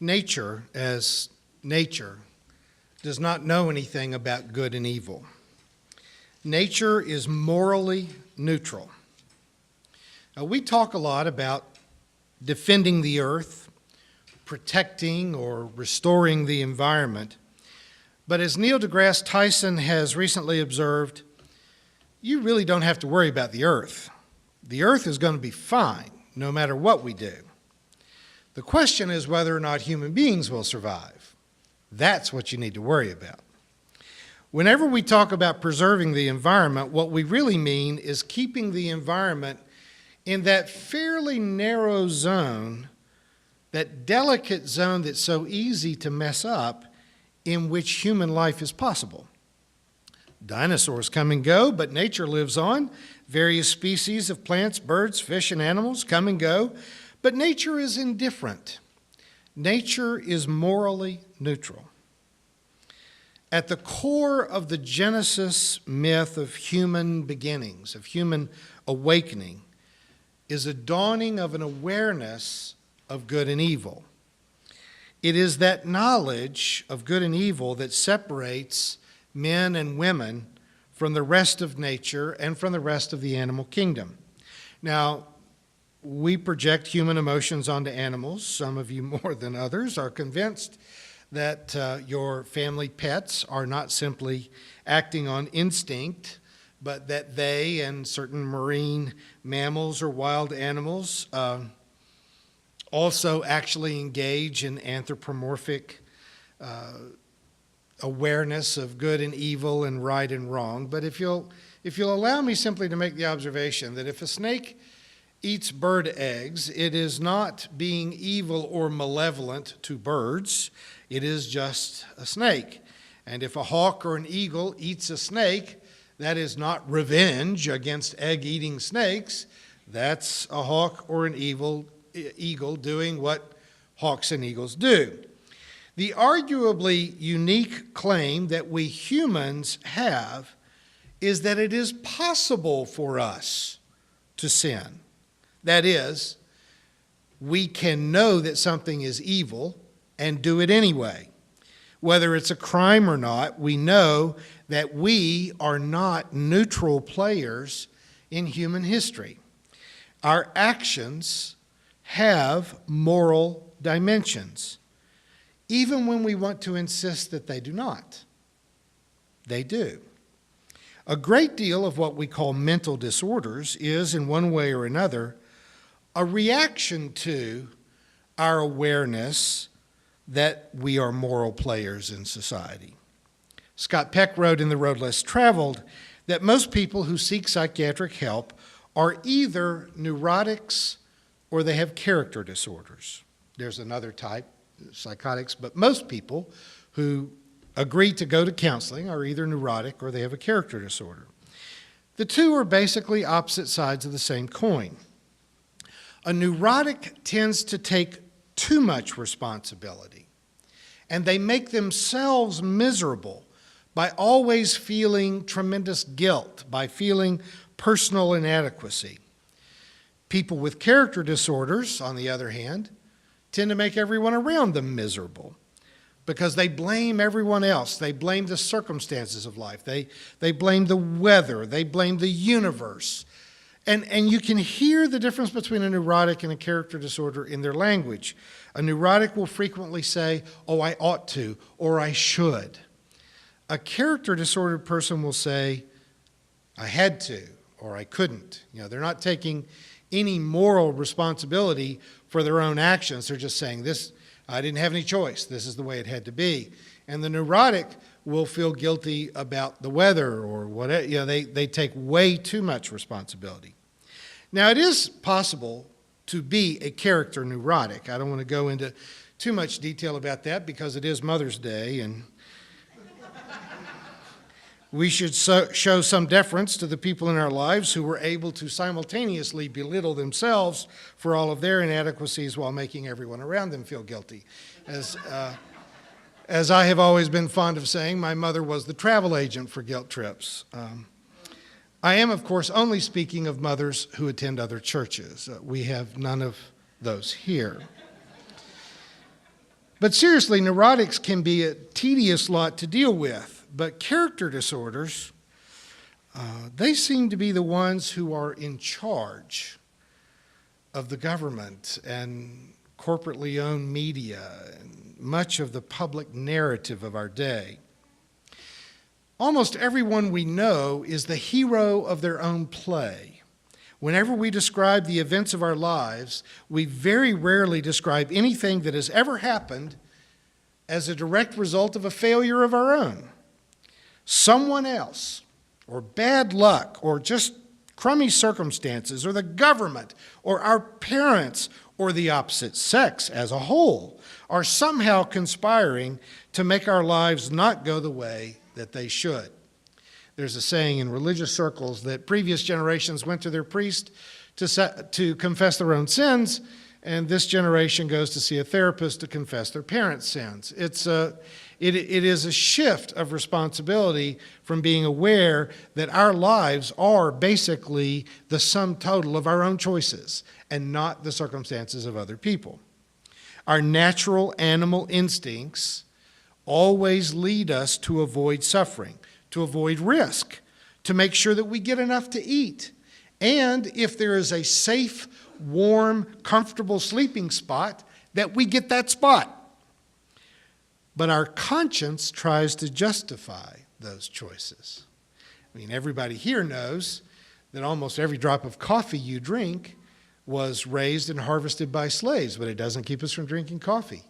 Nature, as nature, does not know anything about good and evil. Nature is morally neutral. Now, we talk a lot about defending the earth, protecting or restoring the environment. But as Neil deGrasse Tyson has recently observed, you really don't have to worry about the earth. The earth is going to be fine no matter what we do. The question is whether or not human beings will survive. That's what you need to worry about. Whenever we talk about preserving the environment, what we really mean is keeping the environment in that fairly narrow zone, that delicate zone that's so easy to mess up, in which human life is possible. Dinosaurs come and go, but nature lives on. Various species of plants, birds, fish, and animals come and go, but nature is indifferent. Nature is morally neutral. At the core of the Genesis myth of human beginnings, of human awakening, is a dawning of an awareness of good and evil. It is that knowledge of good and evil that separates men and women from the rest of nature and from the rest of the animal kingdom. Now, we project human emotions onto animals. Some of you more than others are convinced that your family pets are not simply acting on instinct, but that they and certain marine mammals or wild animals also actually engage in anthropomorphic awareness of good and evil and right and wrong. But if you'll allow me simply to make the observation that if a snake eats bird eggs, it is not being evil or malevolent to birds. It is just a snake. And if a hawk or an eagle eats a snake, that is not revenge against egg-eating snakes. That's a hawk or an eagle doing what hawks and eagles do. The arguably unique claim that we humans have is that it is possible for us to sin. That is, we can know that something is evil and do it anyway. Whether it's a crime or not, we know that we are not neutral players in human history. Our actions have moral dimensions, even when we want to insist that they do not. They do. A great deal of what we call mental disorders is, in one way or another, a reaction to our awareness that we are moral players in society. Scott Peck wrote in The Road Less Traveled that most people who seek psychiatric help are either neurotics or they have character disorders. There's another type, psychotics, but most people who agree to go to counseling are either neurotic or they have a character disorder. The two are basically opposite sides of the same coin. A neurotic tends to take too much responsibility, and they make themselves miserable by always feeling tremendous guilt, by feeling personal inadequacy. People with character disorders, on the other hand, tend to make everyone around them miserable because they blame everyone else. They blame the circumstances of life. They blame the weather. They blame the universe. And you can hear the difference between a neurotic and a character disorder in their language. A neurotic will frequently say, "Oh, I ought to," or "I should." A character disordered person will say, "I had to," or "I couldn't." They're not taking any moral responsibility for their own actions. They're just saying, "This, I didn't have any choice. This is the way it had to be." And the neurotic will feel guilty about the weather or whatever. They take way too much responsibility. Now, it is possible to be a character neurotic. I don't want to go into too much detail about that because it is Mother's Day, and we should show some deference to the people in our lives who were able to simultaneously belittle themselves for all of their inadequacies while making everyone around them feel guilty. As I have always been fond of saying, my mother was the travel agent for guilt trips. I am, of course, only speaking of mothers who attend other churches. We have none of those here. But seriously, neurotics can be a tedious lot to deal with. But character disorders, they seem to be the ones who are in charge of the government and corporately owned media and much of the public narrative of our day. Almost everyone we know is the hero of their own play. Whenever we describe the events of our lives, we very rarely describe anything that has ever happened as a direct result of a failure of our own. Someone else, or bad luck, or just crummy circumstances, or the government, or our parents, or the opposite sex as a whole, are somehow conspiring to make our lives not go the way that they should. There's a saying in religious circles that previous generations went to their priest to confess their own sins, and this generation goes to see a therapist to confess their parents' sins. It is a shift of responsibility from being aware that our lives are basically the sum total of our own choices and not the circumstances of other people. Our natural animal instincts always lead us to avoid suffering, to avoid risk, to make sure that we get enough to eat. And if there is a safe, warm, comfortable sleeping spot, that we get that spot. But our conscience tries to justify those choices. I mean, everybody here knows that almost every drop of coffee you drink was raised and harvested by slaves, but it doesn't keep us from drinking coffee.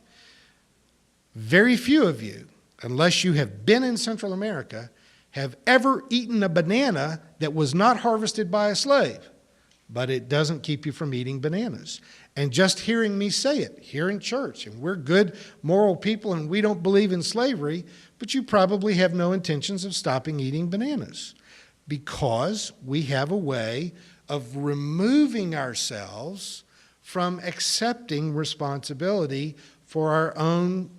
Very few of you, unless you have been in Central America, have ever eaten a banana that was not harvested by a slave, but it doesn't keep you from eating bananas. And just hearing me say it here in church, and we're good, moral people, and we don't believe in slavery, but you probably have no intentions of stopping eating bananas because we have a way of removing ourselves from accepting responsibility for our own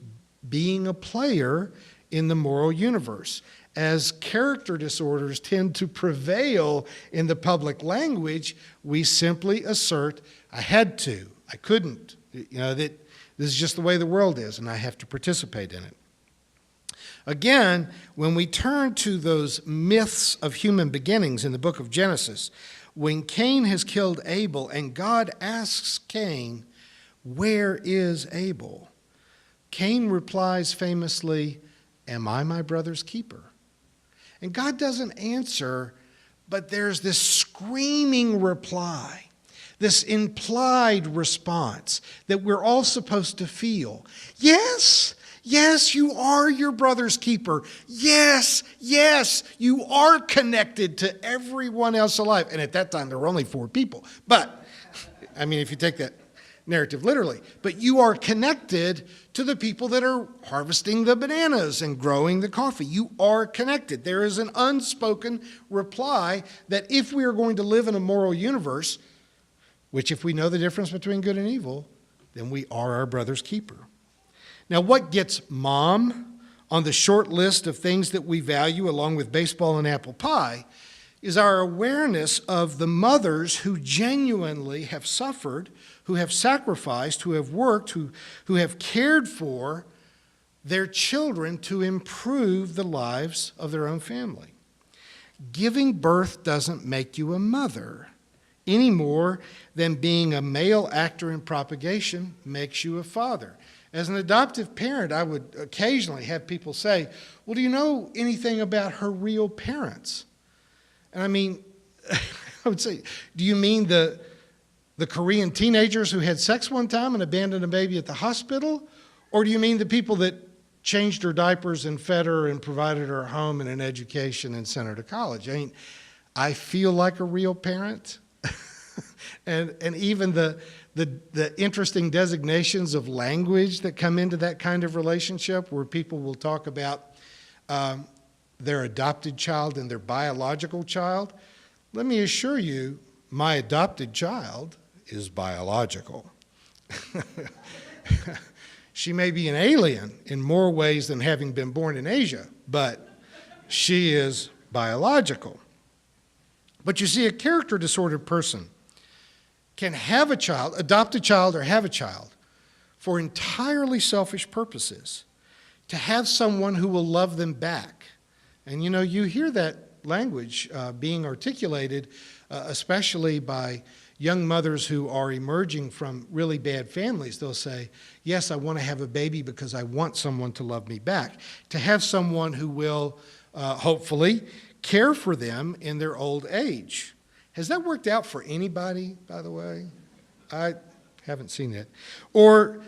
being a player in the moral universe. As character disorders tend to prevail in the public language, we simply assert, I had to, I couldn't, that this is just the way the world is, and I have to participate in it. Again, when we turn to those myths of human beginnings in the book of Genesis, when Cain has killed Abel and God asks Cain, where is Abel? Cain replies famously, am I my brother's keeper? And God doesn't answer, but there's this screaming reply, this implied response that we're all supposed to feel. Yes, yes, you are your brother's keeper. Yes, yes, you are connected to everyone else alive. And at that time, there were only 4 people. But, I mean, if you take that narrative literally, but you are connected to the people that are harvesting the bananas and growing the coffee. You are connected. There is an unspoken reply that if we are going to live in a moral universe, which if we know the difference between good and evil, then we are our brother's keeper. Now, what gets mom on the short list of things that we value along with baseball and apple pie is our awareness of the mothers who genuinely have suffered, who have sacrificed, who have worked, who have cared for their children to improve the lives of their own family. Giving birth doesn't make you a mother any more than being a male actor in propagation makes you a father. As an adoptive parent, I would occasionally have people say, well, do you know anything about her real parents? And I mean, I would say, do you mean the Korean teenagers who had sex one time and abandoned a baby at the hospital? Or do you mean the people that changed her diapers and fed her and provided her a home and an education and sent her to college? I mean, I feel like a real parent. and even the interesting designations of language that come into that kind of relationship where people will talk about their adopted child and their biological child. Let me assure you, my adopted child is biological. She may be an alien in more ways than having been born in Asia, but she is biological. But you see, a character disordered person can have a child, adopt a child, or have a child for entirely selfish purposes, to have someone who will love them back. And you know, you hear that language being articulated, especially by young mothers who are emerging from really bad families. They'll say, yes, I want to have a baby because I want someone to love me back. To have someone who will, hopefully, care for them in their old age. Has that worked out for anybody, by the way? I haven't seen it. Or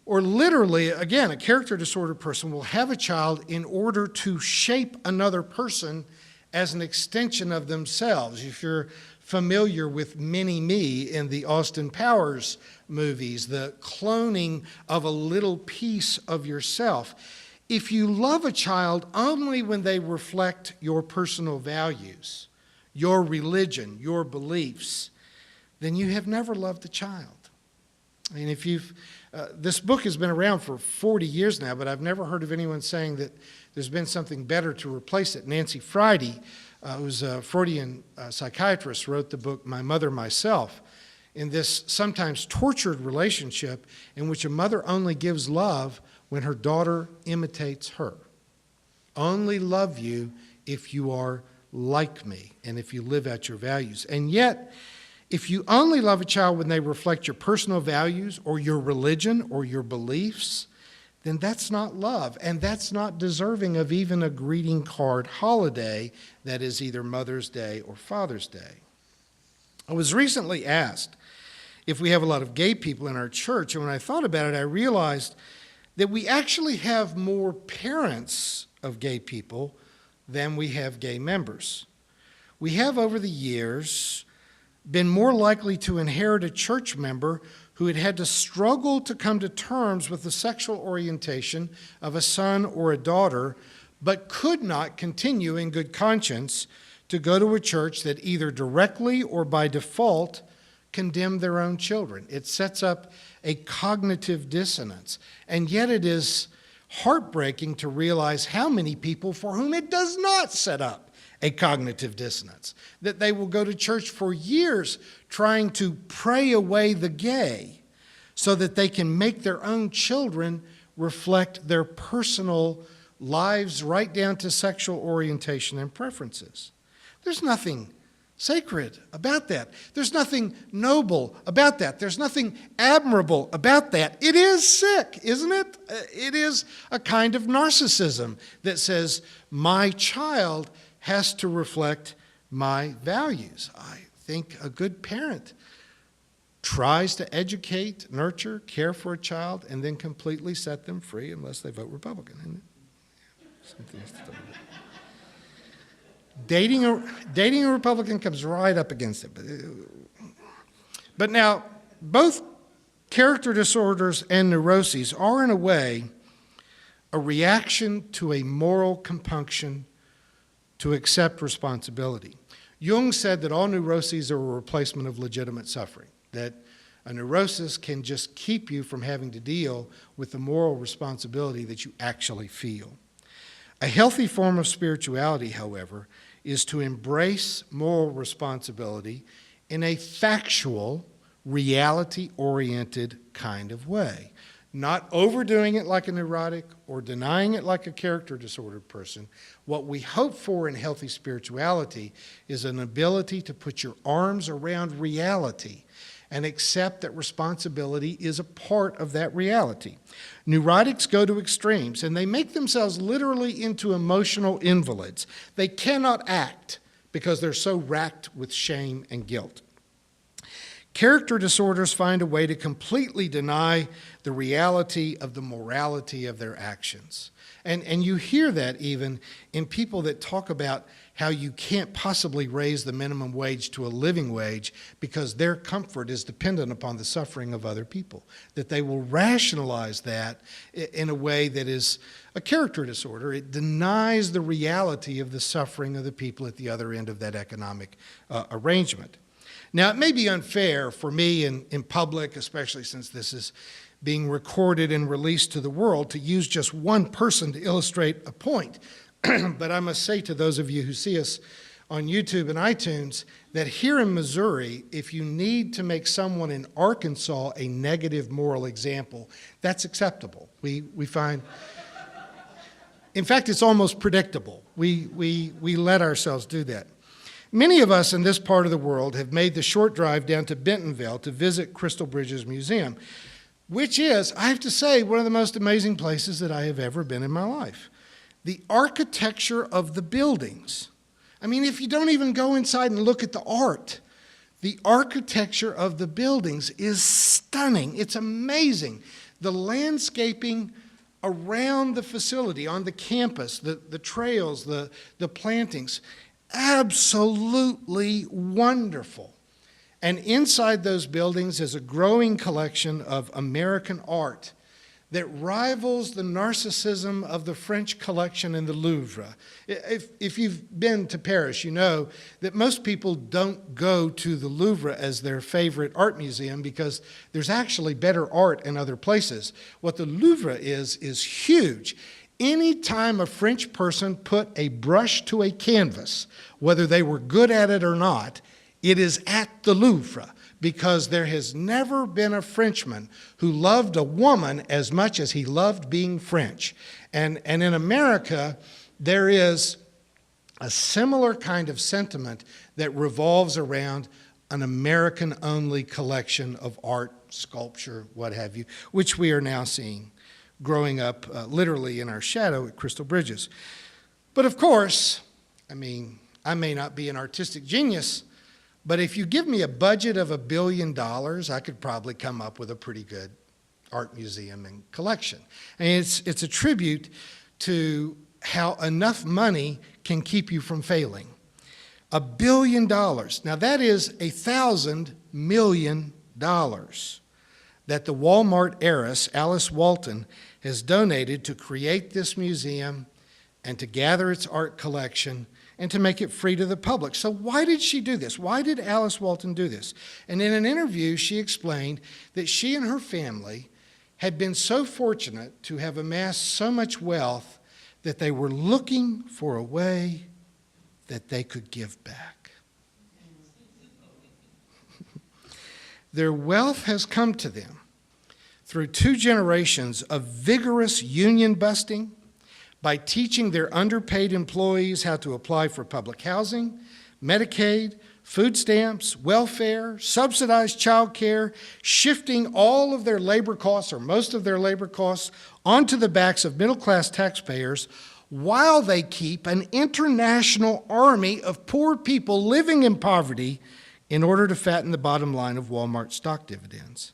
literally, again, a character disordered person will have a child in order to shape another person as an extension of themselves. If you're familiar with Mini-Me in the Austin Powers movies, the cloning of a little piece of yourself. If you love a child only when they reflect your personal values, your religion, your beliefs, then you have never loved a child. I mean, if you've, this book has been around for 40 years now, but I've never heard of anyone saying that there's been something better to replace it. Nancy Friday, who's a Freudian psychiatrist, wrote the book My Mother, Myself, in this sometimes tortured relationship in which a mother only gives love when her daughter imitates her. Only love you if you are like me and if you live out your values. And yet, if you only love a child when they reflect your personal values or your religion or your beliefs, then that's not love, and that's not deserving of even a greeting card holiday that is either Mother's Day or Father's Day. I was recently asked if we have a lot of gay people in our church, and when I thought about it, I realized that we actually have more parents of gay people than we have gay members. We have, over the years, been more likely to inherit a church member who had had to struggle to come to terms with the sexual orientation of a son or a daughter, but could not continue in good conscience to go to a church that either directly or by default condemned their own children. It sets up a cognitive dissonance. And yet it is heartbreaking to realize how many people for whom it does not set up a cognitive dissonance, that they will go to church for years trying to pray away the gay so that they can make their own children reflect their personal lives right down to sexual orientation and preferences. There's nothing sacred about that. There's nothing noble about that. There's nothing admirable about that. It is sick, isn't it? It is a kind of narcissism that says, my child has to reflect my values. I think a good parent tries to educate, nurture, care for a child, and then completely set them free unless they vote Republican, isn't it? Dating a Republican comes right up against it. But now, both character disorders and neuroses are, in a way, a reaction to a moral compunction to accept responsibility. Jung said that all neuroses are a replacement of legitimate suffering, that a neurosis can just keep you from having to deal with the moral responsibility that you actually feel. A healthy form of spirituality, however, is to embrace moral responsibility in a factual, reality-oriented kind of way. Not overdoing it like a neurotic or denying it like a character disordered person. What we hope for in healthy spirituality is an ability to put your arms around reality and accept that responsibility is a part of that reality. Neurotics go to extremes, and they make themselves literally into emotional invalids. They cannot act because they're so racked with shame and guilt. Character disorders find a way to completely deny the reality of the morality of their actions. And you hear that even in people that talk about how you can't possibly raise the minimum wage to a living wage because their comfort is dependent upon the suffering of other people. That they will rationalize that in a way that is a character disorder. It denies the reality of the suffering of the people at the other end of that economic arrangement. Now, it may be unfair for me in public, especially since this is being recorded and released to the world, to use just one person to illustrate a point. But I must say to those of you who see us on YouTube and iTunes that here in Missouri, if you need to make someone in Arkansas a negative moral example, that's acceptable. We find, in fact, it's almost predictable. We let ourselves do that. Many of us in this part of the world have made the short drive down to Bentonville to visit Crystal Bridges Museum, which is, I have to say, one of the most amazing places that I have ever been in my life. The architecture of the buildings. I mean, if you don't even go inside and look at the art, the architecture of the buildings is stunning. It's amazing. The landscaping around the facility, on the campus, the trails, the plantings, absolutely wonderful. And inside those buildings is a growing collection of American art that rivals the narcissism of the French collection in the Louvre. If you've been to Paris, you know that most people don't go to the Louvre as their favorite art museum because there's actually better art in other places. What the Louvre is huge. Anytime a French person put a brush to a canvas, whether they were good at it or not, it is at the Louvre, because there has never been a Frenchman who loved a woman as much as he loved being French. And in America, there is a similar kind of sentiment that revolves around an American-only collection of art, sculpture, what have you, which we are now seeing growing up literally in our shadow at Crystal Bridges. But of course, I mean, I may not be an artistic genius, but if you give me a budget of $1 billion, I could probably come up with a pretty good art museum and collection. And it's a tribute to how enough money can keep you from failing. $1 billion. Now that is $1,000 million that the Walmart heiress, Alice Walton, has donated to create this museum and to gather its art collection and to make it free to the public. So why did she do this? Why did Alice Walton do this? And in an interview, she explained that she and her family had been so fortunate to have amassed so much wealth that they were looking for a way that they could give back. Their wealth has come to them through 2 generations of vigorous union busting, by teaching their underpaid employees how to apply for public housing, Medicaid, food stamps, welfare, subsidized child care, shifting all of their labor costs or most of their labor costs onto the backs of middle-class taxpayers while they keep an international army of poor people living in poverty in order to fatten the bottom line of Walmart stock dividends.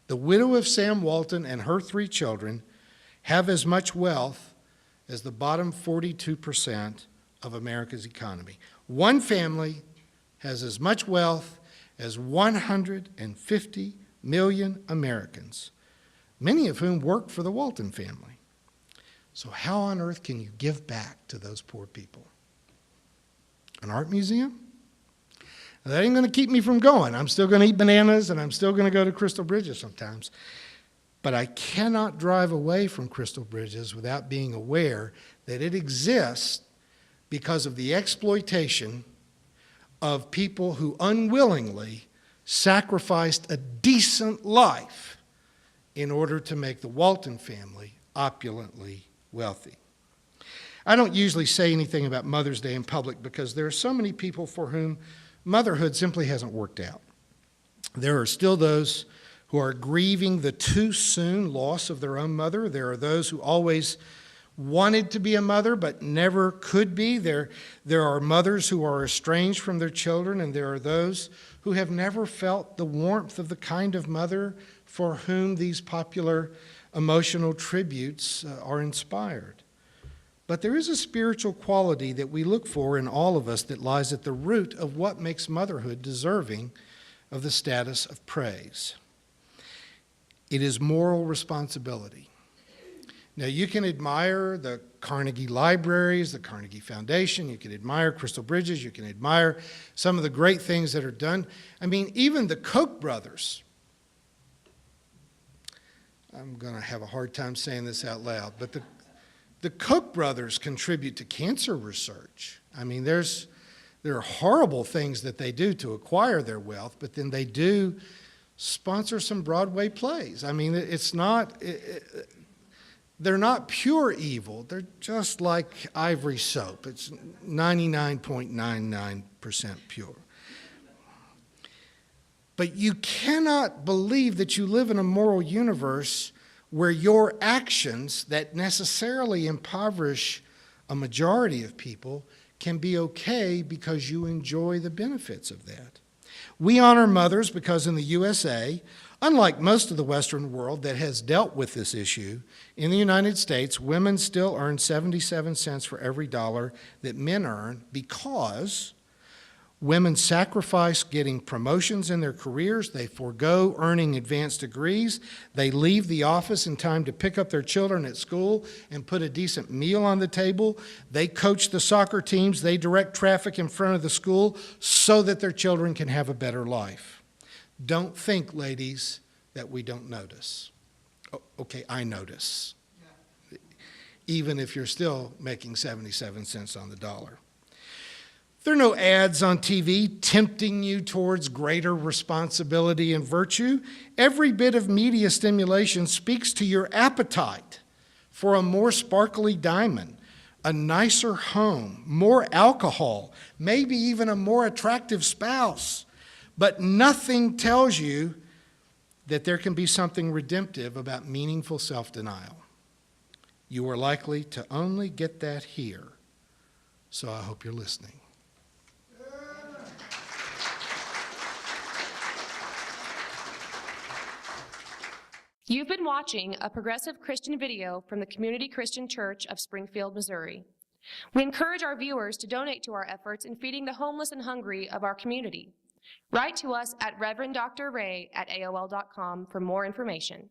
The widow of Sam Walton and her 3 children have as much wealth as the bottom 42% of America's economy. One family has as much wealth as 150 million Americans, many of whom work for the Walton family. So how on earth can you give back to those poor people? An art museum? Now, that ain't going to keep me from going. I'm still going to eat bananas, and I'm still going to go to Crystal Bridges sometimes. But I cannot drive away from Crystal Bridges without being aware that it exists because of the exploitation of people who unwillingly sacrificed a decent life in order to make the Walton family opulently wealthy. I don't usually say anything about Mother's Day in public because there are so many people for whom motherhood simply hasn't worked out. There are still those who are grieving the too soon loss of their own mother. There are those who always wanted to be a mother but never could be. There are mothers who are estranged from their children, and there are those who have never felt the warmth of the kind of mother for whom these popular emotional tributes are inspired. But there is a spiritual quality that we look for in all of us that lies at the root of what makes motherhood deserving of the status of praise. It is moral responsibility. Now, you can admire the Carnegie Libraries, the Carnegie Foundation, you can admire Crystal Bridges, you can admire some of the great things that are done. I mean, even the Koch brothers, I'm going to have a hard time saying this out loud, but the Koch brothers contribute to cancer research. I mean, there's There are horrible things that they do to acquire their wealth, but then they do sponsor some Broadway plays. I mean, it's not, they're not pure evil. They're just like ivory soap. It's 99.99% pure. But you cannot believe that you live in a moral universe where your actions that necessarily impoverish a majority of people can be okay because you enjoy the benefits of that. We honor mothers because in the USA, unlike most of the Western world that has dealt with this issue, in the United States, women still earn 77 cents for every dollar that men earn because women sacrifice getting promotions in their careers. They forego earning advanced degrees. They leave the office in time to pick up their children at school and put a decent meal on the table. They coach the soccer teams. They direct traffic in front of the school so that their children can have a better life. Don't think, ladies, that we don't notice. Okay, I notice. Even if you're still making 77 cents on the dollar. There are no ads on TV tempting you towards greater responsibility and virtue. Every bit of media stimulation speaks to your appetite for a more sparkly diamond, a nicer home, more alcohol, maybe even a more attractive spouse. But nothing tells you that there can be something redemptive about meaningful self-denial. You are likely to only get that here. So I hope you're listening. You've been watching a progressive Christian video from the Community Christian Church of Springfield, Missouri. We encourage our viewers to donate to our efforts in feeding the homeless and hungry of our community. Write to us at reverenddray@aol.com for more information.